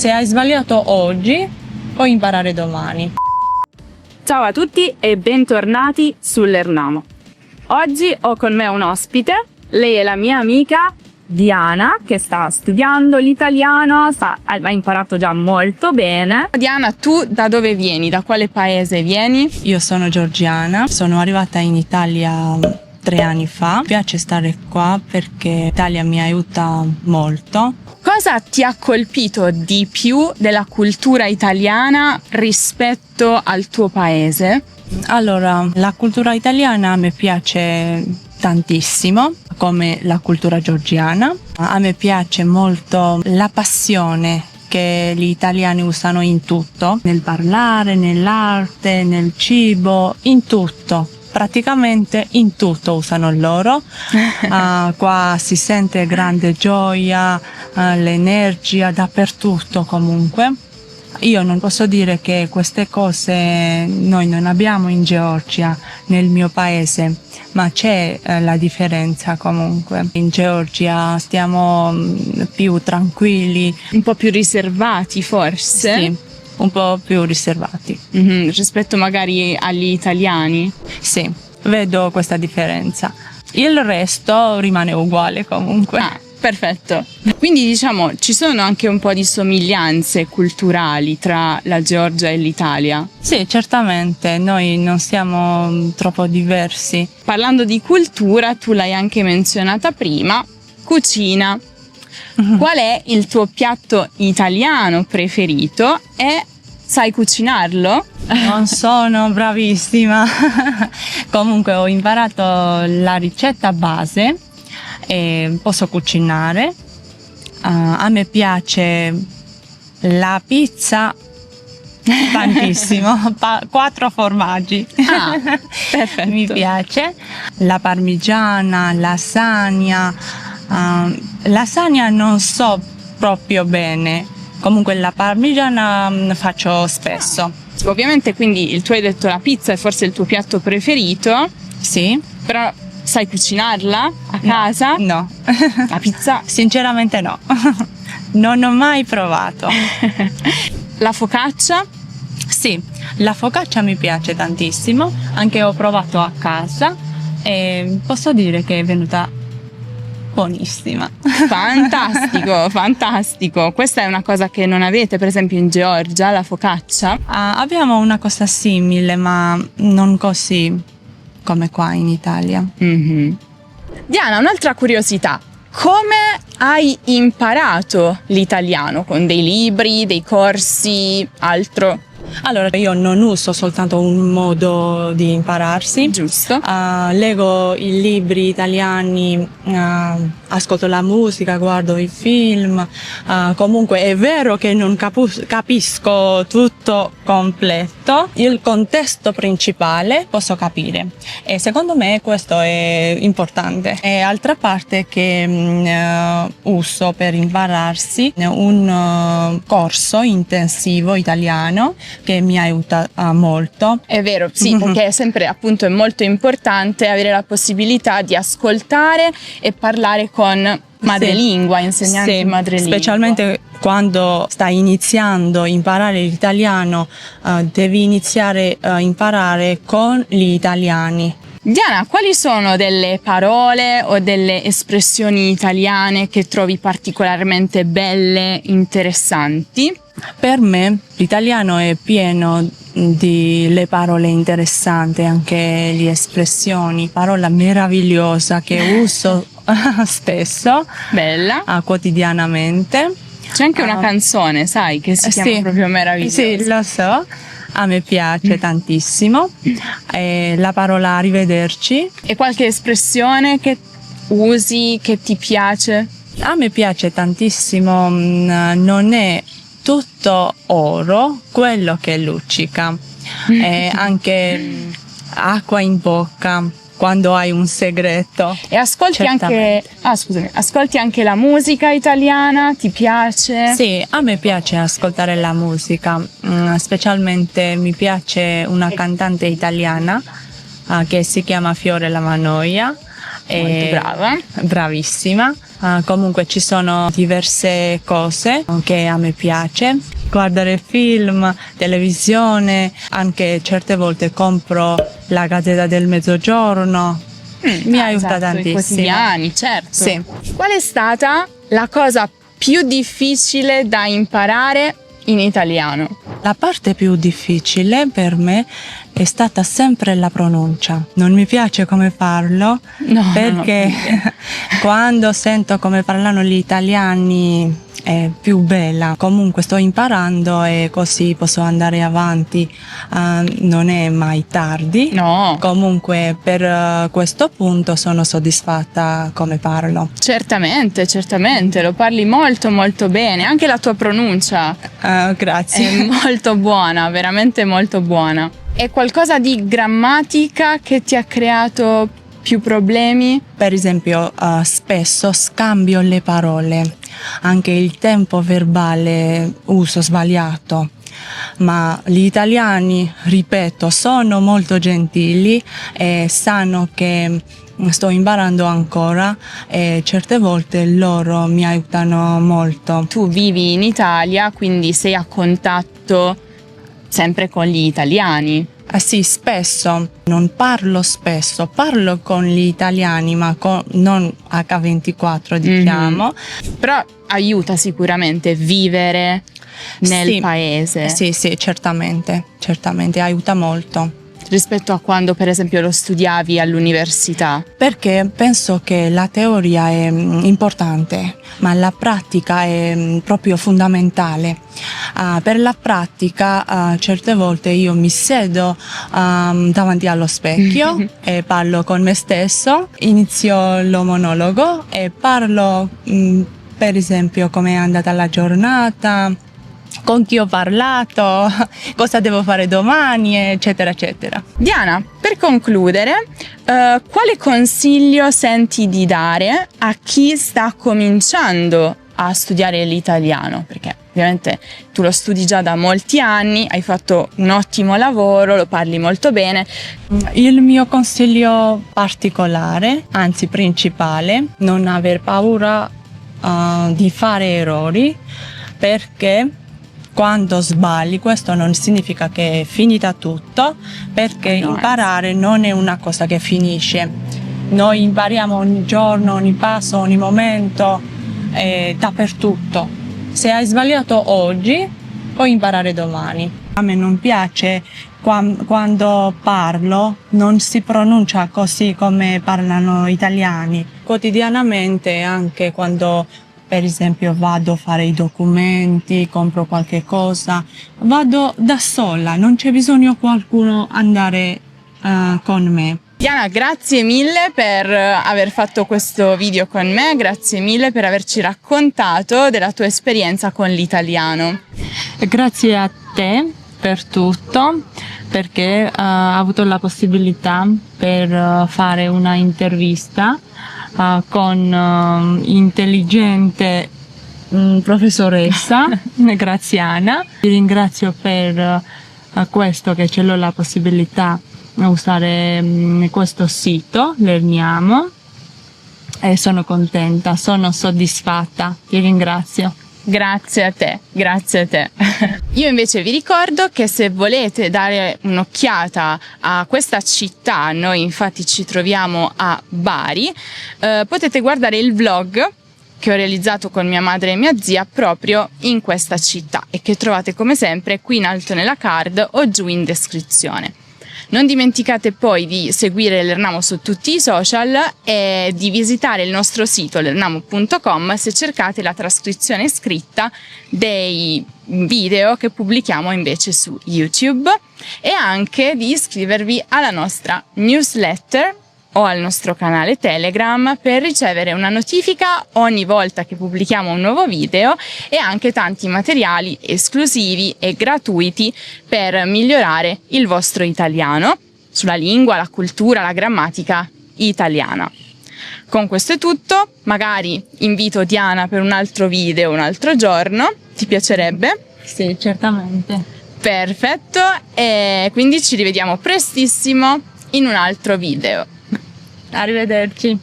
se hai sbagliato oggi, puoi imparare domani. Ciao a tutti e bentornati sull'Ernamo. Oggi ho con me un ospite, lei è la mia amica Diana, che sta studiando l'italiano, ha imparato già molto bene. Diana, tu da dove vieni? Da quale paese vieni? Io sono georgiana, sono arrivata in Italia 3 anni fa. Mi piace stare qua perché l'Italia mi aiuta molto. Cosa ti ha colpito di più della cultura italiana rispetto al tuo paese? Allora, la cultura italiana mi piace tantissimo, come la cultura georgiana. A me piace molto la passione che gli italiani usano in tutto, nel parlare, nell'arte, nel cibo, in tutto. Praticamente in tutto usano loro. Qua si sente grande gioia, l'energia dappertutto comunque. Io non posso dire che queste cose noi non abbiamo in Georgia, nel mio paese, ma c'è la differenza comunque. In Georgia stiamo più tranquilli. Un po' più riservati forse? Sì, un po' più riservati. Rispetto magari agli italiani? Sì, vedo questa differenza. Il resto rimane uguale comunque. Perfetto. Quindi diciamo ci sono anche un po' di somiglianze culturali tra la Georgia e l'Italia? Sì, certamente, noi non siamo troppo diversi. Parlando di cultura, tu l'hai anche menzionata prima, cucina. Qual è il tuo piatto italiano preferito e sai cucinarlo? Non sono bravissima. Comunque ho imparato la ricetta base e posso cucinare. A me piace la pizza tantissimo, 4 formaggi. Perfetto. Mi piace la parmigiana, lasagna. Lasagna non so proprio bene, comunque la parmigiana faccio spesso. Ovviamente quindi tu hai detto la pizza è forse il tuo piatto preferito. Sì. Però sai cucinarla a casa? No. La pizza? Sinceramente no. Non ho mai provato. La focaccia? Sì, la focaccia mi piace tantissimo, anche ho provato a casa e posso dire che è venuta buonissima. Fantastico, fantastico. Questa è una cosa che non avete per esempio in Georgia, la focaccia? Abbiamo una cosa simile, ma non così come qua in Italia. Diana, un'altra curiosità. Come hai imparato l'italiano? Con dei libri, dei corsi, altro? Allora, io non uso soltanto un modo di impararsi. Giusto. Leggo i libri italiani, ascolto la musica, guardo i film. Comunque è vero che non capisco tutto completo. Il contesto principale posso capire e secondo me questo è importante. E altra parte che uso per impararsi un corso intensivo italiano che mi aiuta molto. È vero, sì, perché è sempre appunto è molto importante avere la possibilità di ascoltare e parlare con madrelingua, insegnanti madrelingua. Specialmente quando stai iniziando a imparare l'italiano, devi iniziare a imparare con gli italiani. Diana, quali sono delle parole o delle espressioni italiane che trovi particolarmente belle, interessanti? Per me l'italiano è pieno di le parole interessanti, anche le espressioni, parola meravigliosa che uso spesso, bella, quotidianamente. C'è anche una canzone, sai, che si chiama proprio Meravigliosa. Sì, lo so. A me piace tantissimo. La parola arrivederci. E qualche espressione che usi, che ti piace? A me piace tantissimo, non è tutto oro quello che luccica. Anche acqua in bocca quando hai un segreto. E ascolti anche, ascolti anche la musica italiana? Ti piace? Sì, a me piace ascoltare la musica, specialmente mi piace una cantante italiana che si chiama Fiore La Mannoia. Molto brava. Bravissima. Comunque ci sono diverse cose che a me piace. Guardare film, televisione, anche certe volte compro la Gazzetta del Mezzogiorno. Mi aiuta esatto, tantissimo. I quotidiani, certo. Sì. Qual è stata la cosa più difficile da imparare in italiano? La parte più difficile per me è stata sempre la pronuncia. Non mi piace come parlo perché quando sento come parlano gli italiani è più bella. Comunque sto imparando e così posso andare avanti. Non è mai tardi. No. Comunque per questo punto sono soddisfatta come parlo. Certamente, lo parli molto molto bene, anche la tua pronuncia Grazie. è molto buona, veramente molto buona. È qualcosa di grammatica che ti ha creato più problemi? Per esempio, spesso scambio le parole, anche il tempo verbale uso sbagliato, ma gli italiani, ripeto, sono molto gentili e sanno che sto imparando ancora e certe volte loro mi aiutano molto. Tu vivi in Italia, quindi sei a contatto sempre con gli italiani. Sì, spesso, non parlo spesso, parlo con gli italiani, ma non H24 diciamo. Però aiuta sicuramente vivere nel paese. Sì, certamente, aiuta molto. Rispetto a quando per esempio lo studiavi all'università. Perché penso che la teoria è importante, ma la pratica è proprio fondamentale. Per la pratica certe volte io mi siedo davanti allo specchio e parlo con me stesso, inizio il monologo e parlo per esempio come è andata la giornata, con chi ho parlato, cosa devo fare domani, eccetera, eccetera. Diana, per concludere, quale consiglio senti di dare a chi sta cominciando a studiare l'italiano? Perché ovviamente tu lo studi già da molti anni, hai fatto un ottimo lavoro, lo parli molto bene. Il mio consiglio particolare, anzi principale, non aver paura di fare errori, perché quando sbagli questo non significa che è finita tutto, perché imparare non è una cosa che finisce. Noi impariamo ogni giorno, ogni passo, ogni momento, dappertutto. Se hai sbagliato oggi, puoi imparare domani. A me non piace quando parlo, non si pronuncia così come parlano gli italiani. Quotidianamente, anche quando per esempio vado a fare i documenti, compro qualche cosa, vado da sola, non c'è bisogno qualcuno andare con me. Diana, grazie mille per aver fatto questo video con me, grazie mille per averci raccontato della tua esperienza con l'italiano. Grazie a te per tutto, perché ho avuto la possibilità per fare una intervista con intelligente professoressa Graziana. Ti ringrazio per questo, che ce l'ho la possibilità di usare questo sito, Lerniamo, e sono contenta, sono soddisfatta. Ti ringrazio. Grazie a te, grazie a te. Io invece vi ricordo che se volete dare un'occhiata a questa città, noi infatti ci troviamo a Bari, potete guardare il vlog che ho realizzato con mia madre e mia zia proprio in questa città e che trovate come sempre qui in alto nella card o giù in descrizione. Non dimenticate poi di seguire l'Ernamo su tutti i social e di visitare il nostro sito lernamo.com se cercate la trascrizione scritta dei video che pubblichiamo invece su YouTube, e anche di iscrivervi alla nostra newsletter o al nostro canale Telegram per ricevere una notifica ogni volta che pubblichiamo un nuovo video, e anche tanti materiali esclusivi e gratuiti per migliorare il vostro italiano sulla lingua, la cultura, la grammatica italiana. Con questo è tutto, magari invito Diana per un altro video un altro giorno, ti piacerebbe? Sì, certamente. Perfetto, e quindi ci rivediamo prestissimo in un altro video. Arrivederci.